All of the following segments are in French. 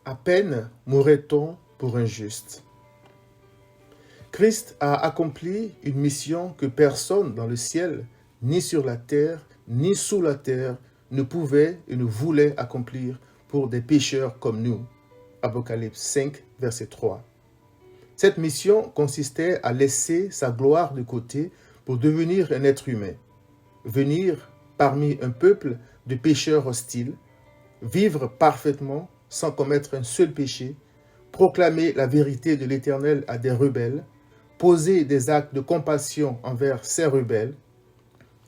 À peine mourrait-on pour un juste. Christ a accompli une mission que personne dans le ciel, ni sur la terre, ni sous la terre, ne pouvait et ne voulait accomplir pour des pécheurs comme nous. Apocalypse 5, verset 3. Cette mission consistait à laisser sa gloire de côté pour devenir un être humain, venir parmi un peuple de pécheurs hostiles, vivre parfaitement sans commettre un seul péché, proclamer la vérité de l'Éternel à des rebelles, poser des actes de compassion envers ces rebelles,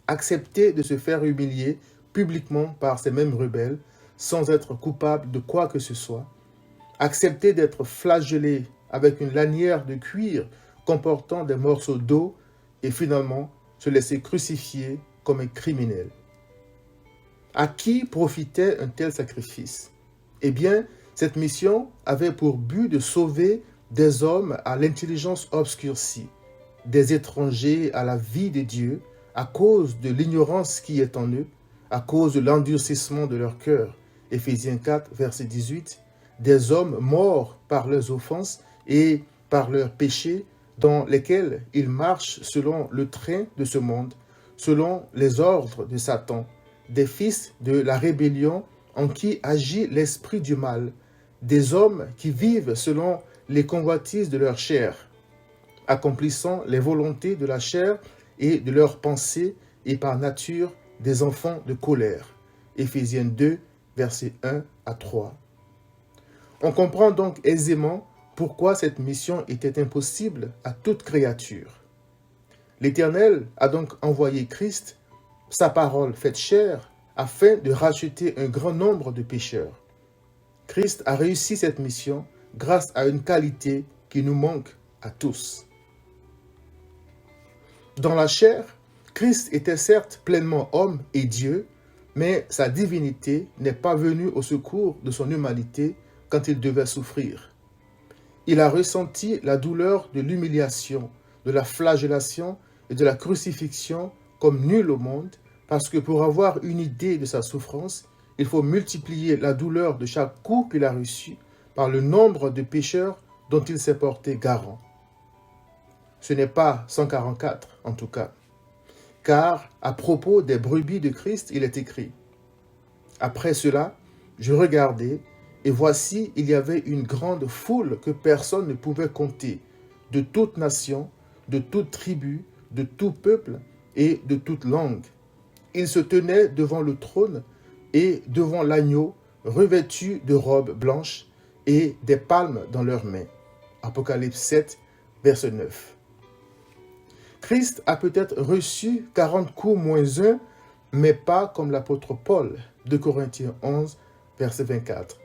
accepter de se faire humilier publiquement par ces mêmes rebelles sans être coupable de quoi que ce soit, accepter d'être flagellé avec une lanière de cuir comportant des morceaux d'eau et finalement se laisser crucifier comme un criminel. À qui profitait un tel sacrifice? Eh bien, cette mission avait pour but de sauver des hommes à l'intelligence obscurcie, des étrangers à la vie de Dieu, à cause de l'ignorance qui est en eux, à cause de l'endurcissement de leur cœur. Éphésiens 4, verset 18, des hommes morts par leurs offenses et par leurs péchés, dans lesquels ils marchent selon le train de ce monde, selon les ordres de Satan, des fils de la rébellion en qui agit l'esprit du mal, des hommes qui vivent selon les convoitises de leur chair, accomplissant les volontés de la chair et de leurs pensées et par nature des enfants de colère. Éphésiens 2, versets 1 à 3. On comprend donc aisément pourquoi cette mission était impossible à toute créature. L'Éternel a donc envoyé Christ, sa parole faite chair, afin de racheter un grand nombre de pécheurs. Christ a réussi cette mission grâce à une qualité qui nous manque à tous. Dans la chair, Christ était certes pleinement homme et Dieu, mais sa divinité n'est pas venue au secours de son humanité quand il devait souffrir. Il a ressenti la douleur de l'humiliation, de la flagellation et de la crucifixion comme nul au monde, parce que pour avoir une idée de sa souffrance, il faut multiplier la douleur de chaque coup qu'il a reçu par le nombre de pécheurs dont il s'est porté garant. Ce n'est pas 144 en tout cas, car à propos des brebis de Christ, il est écrit « Après cela, je regardai, et voici, il y avait une grande foule que personne ne pouvait compter, de toute nation, de toute tribu, de tout peuple et de toute langue. Ils se tenaient devant le trône et devant l'agneau, revêtus de robes blanches et des palmes dans leurs mains. » Apocalypse 7, verset 9. Christ a peut-être reçu 40 coups moins 1, mais pas comme l'apôtre Paul, 2 Corinthiens 11, verset 24.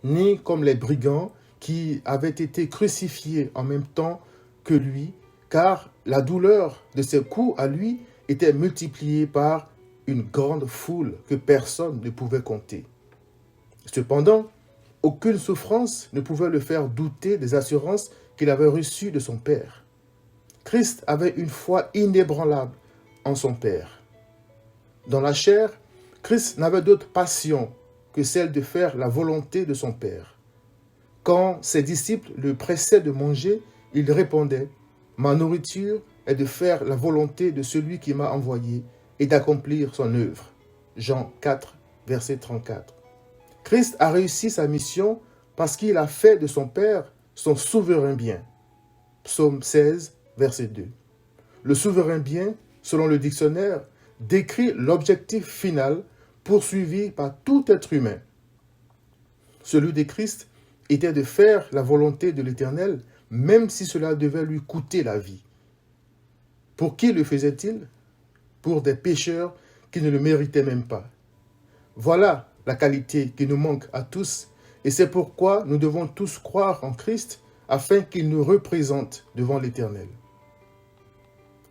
Ni comme les brigands qui avaient été crucifiés en même temps que lui, car la douleur de ces coups à lui était multipliée par une grande foule que personne ne pouvait compter. Cependant, aucune souffrance ne pouvait le faire douter des assurances qu'il avait reçues de son Père. Christ avait une foi inébranlable en son Père. Dans la chair, Christ n'avait d'autre passion que celle de faire la volonté de son Père. Quand ses disciples le pressaient de manger, il répondait « Ma nourriture est de faire la volonté de celui qui m'a envoyé et d'accomplir son œuvre. » Jean 4, verset 34. Christ a réussi sa mission parce qu'il a fait de son Père son souverain bien. Psaume 16, verset 2. Le souverain bien, selon le dictionnaire, décrit l'objectif final poursuivi par tout être humain. Celui de Christ était de faire la volonté de l'Éternel, même si cela devait lui coûter la vie. Pour qui le faisait-il? Pour des pécheurs qui ne le méritaient même pas. Voilà la qualité qui nous manque à tous, et c'est pourquoi nous devons tous croire en Christ afin qu'il nous représente devant l'Éternel.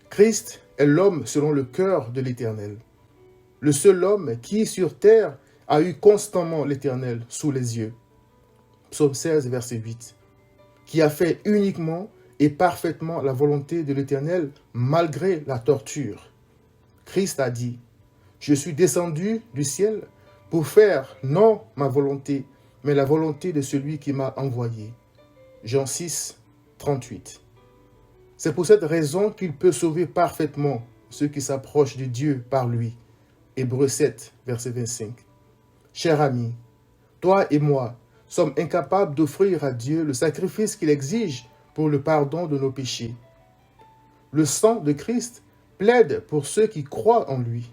Christ est l'homme selon le cœur de l'Éternel, le seul homme qui, sur terre, a eu constamment l'Éternel sous les yeux. Psaume 16, verset 8. Qui a fait uniquement et parfaitement la volonté de l'Éternel malgré la torture. Christ a dit « Je suis descendu du ciel pour faire non ma volonté, mais la volonté de celui qui m'a envoyé. Jean 6, 38. C'est pour cette raison qu'il peut sauver parfaitement ceux qui s'approchent de Dieu par lui. Hébreux 7, verset 25. Cher ami, toi et moi sommes incapables d'offrir à Dieu le sacrifice qu'il exige pour le pardon de nos péchés. Le sang de Christ plaide pour ceux qui croient en lui.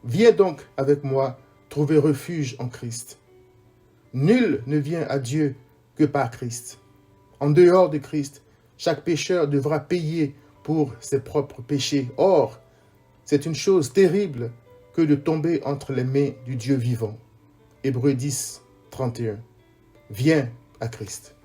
Viens donc avec moi trouver refuge en Christ. Nul ne vient à Dieu que par Christ. En dehors de Christ, chaque pécheur devra payer pour ses propres péchés. Or, c'est une chose terrible que de tomber entre les mains du Dieu vivant. Hébreux 10, 31. Viens à Christ.